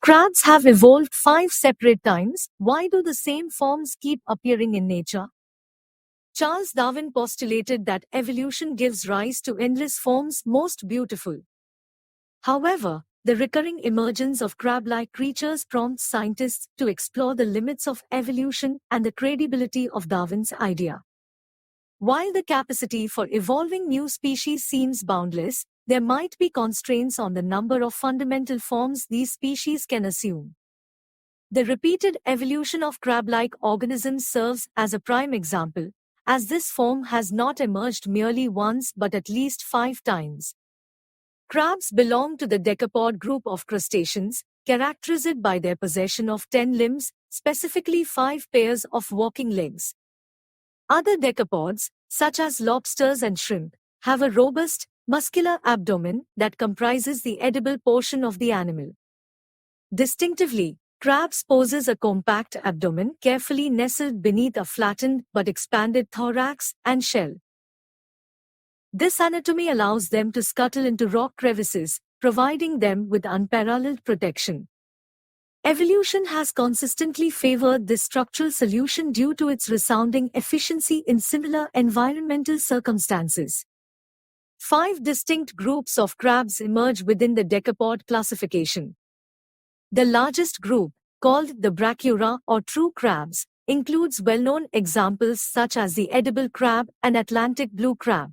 Crabs have evolved 5 separate times. Why do the same forms keep appearing in nature? Charles Darwin postulated that evolution gives rise to endless forms most beautiful. However, the recurring emergence of crab-like creatures prompts scientists to explore the limits of evolution and the credibility of Darwin's idea. While the capacity for evolving new species seems boundless, there might be constraints on the number of fundamental forms these species can assume. The repeated evolution of crab-like organisms serves as a prime example, as this form has not emerged merely once but at least 5 times. Crabs belong to the decapod group of crustaceans, characterized by their possession of 10 limbs, specifically 5 pairs of walking legs. Other decapods, such as lobsters and shrimp, have a robust, muscular abdomen that comprises the edible portion of the animal. Distinctively, crabs possess a compact abdomen carefully nestled beneath a flattened but expanded thorax and shell. This anatomy allows them to scuttle into rock crevices, providing them with unparalleled protection. Evolution has consistently favored this structural solution due to its resounding efficiency in similar environmental circumstances. 5 distinct groups of crabs emerge within the decapod classification. The largest group, called the Brachyura or true crabs, includes well-known examples such as the edible crab and Atlantic blue crab.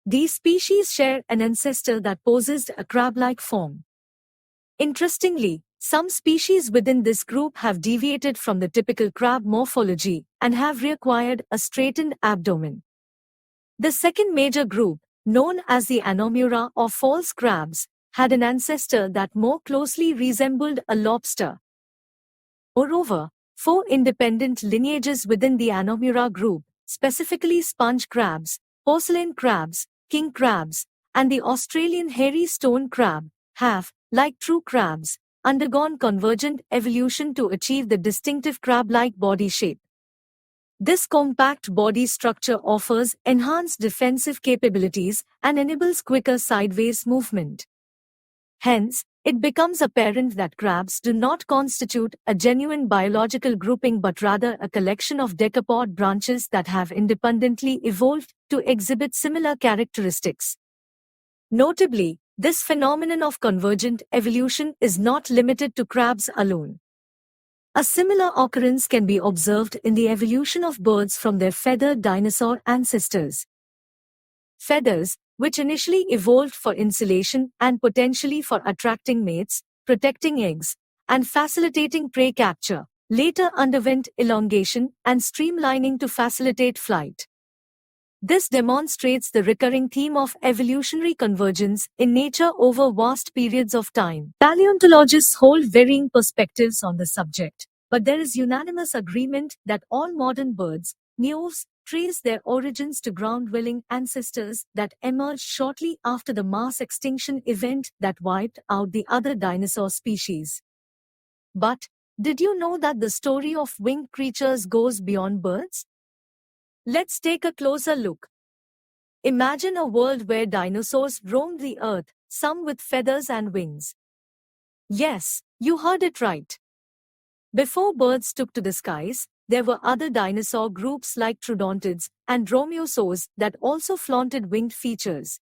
These species share an ancestor that possessed a crab-like form. Interestingly, some species within this group have deviated from the typical crab morphology and have reacquired a straightened abdomen. The second major group, known as the Anomura or false crabs, had an ancestor that more closely resembled a lobster. Moreover, 4 independent lineages within the Anomura group, specifically sponge crabs, porcelain crabs, king crabs, and the Australian hairy stone crab, have, like true crabs, undergone convergent evolution to achieve the distinctive crab-like body shape. This compact body structure offers enhanced defensive capabilities and enables quicker sideways movement. Hence, it becomes apparent that crabs do not constitute a genuine biological grouping but rather a collection of decapod branches that have independently evolved to exhibit similar characteristics. Notably, this phenomenon of convergent evolution is not limited to crabs alone. A similar occurrence can be observed in the evolution of birds from their feathered dinosaur ancestors. Feathers, which initially evolved for insulation and potentially for attracting mates, protecting eggs, and facilitating prey capture, later underwent elongation and streamlining to facilitate flight. This demonstrates the recurring theme of evolutionary convergence in nature over vast periods of time. Paleontologists hold varying perspectives on the subject, but there is unanimous agreement that all modern birds, neoves, trace their origins to ground-dwelling ancestors that emerged shortly after the mass extinction event that wiped out the other dinosaur species. But, did you know that the story of winged creatures goes beyond birds? Let's take a closer look. Imagine a world where dinosaurs roamed the earth, some with feathers and wings. Yes, you heard it right. Before birds took to the skies, there were other dinosaur groups like troodontids and dromaeosaurs that also flaunted winged features.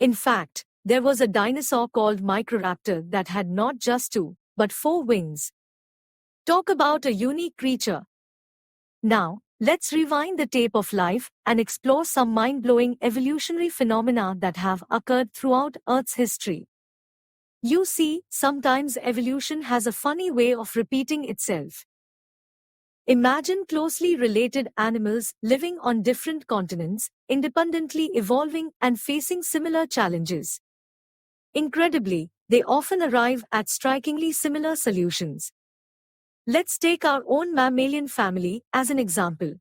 In fact, there was a dinosaur called Microraptor that had not just 2, but 4 wings. Talk about a unique creature. Now, let's rewind the tape of life and explore some mind-blowing evolutionary phenomena that have occurred throughout Earth's history. You see, sometimes evolution has a funny way of repeating itself. Imagine closely related animals living on different continents, independently evolving and facing similar challenges. Incredibly, they often arrive at strikingly similar solutions. Let's take our own mammalian family as an example.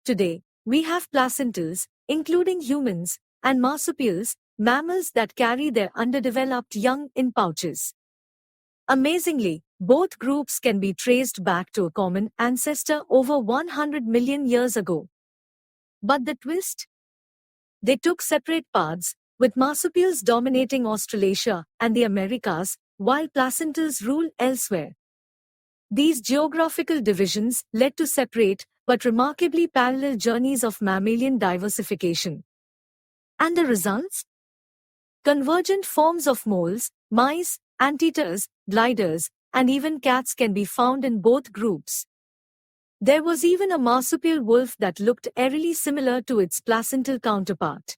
Today, we have placentals, including humans, and marsupials, mammals that carry their underdeveloped young in pouches. Amazingly, both groups can be traced back to a common ancestor over 100 million years ago. But the twist? They took separate paths, with marsupials dominating Australasia and the Americas, while placentals rule elsewhere. These geographical divisions led to separate but remarkably parallel journeys of mammalian diversification. And the results? Convergent forms of moles, mice, anteaters, gliders, and even cats can be found in both groups. There was even a marsupial wolf that looked eerily similar to its placental counterpart.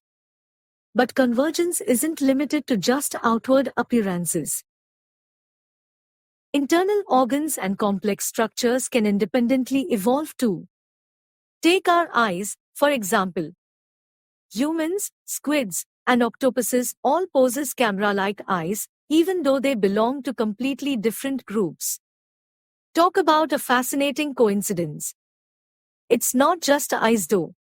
But convergence isn't limited to just outward appearances. Internal organs and complex structures can independently evolve too. Take our eyes, for example. Humans, squids, and octopuses all possess camera-like eyes, even though they belong to completely different groups. Talk about a fascinating coincidence. It's not just eyes though.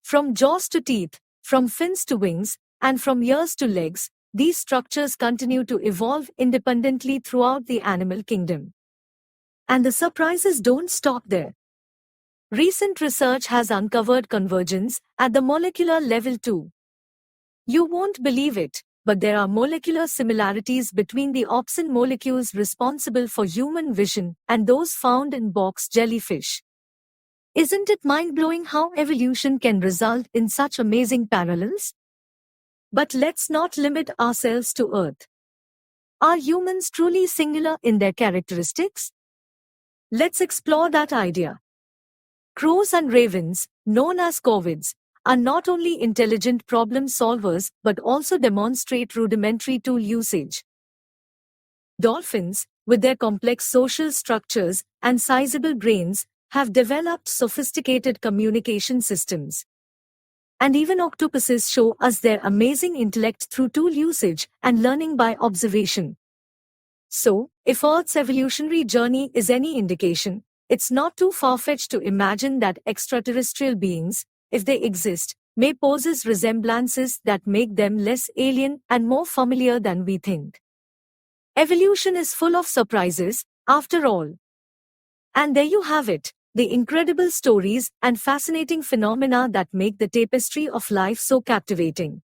From jaws to teeth, from fins to wings, and from ears to legs, these structures continue to evolve independently throughout the animal kingdom. And the surprises don't stop there. Recent research has uncovered convergence at the molecular level too. You won't believe it, but there are molecular similarities between the opsin molecules responsible for human vision and those found in box jellyfish. Isn't it mind-blowing how evolution can result in such amazing parallels? But let's not limit ourselves to Earth. Are humans truly singular in their characteristics? Let's explore that idea. Crows and ravens, known as corvids, are not only intelligent problem solvers but also demonstrate rudimentary tool usage. Dolphins, with their complex social structures and sizable brains, have developed sophisticated communication systems. And even octopuses show us their amazing intellect through tool usage and learning by observation. So, if Earth's evolutionary journey is any indication, it's not too far-fetched to imagine that extraterrestrial beings, if they exist, may possess resemblances that make them less alien and more familiar than we think. Evolution is full of surprises, after all. And there you have it, the incredible stories and fascinating phenomena that make the tapestry of life so captivating.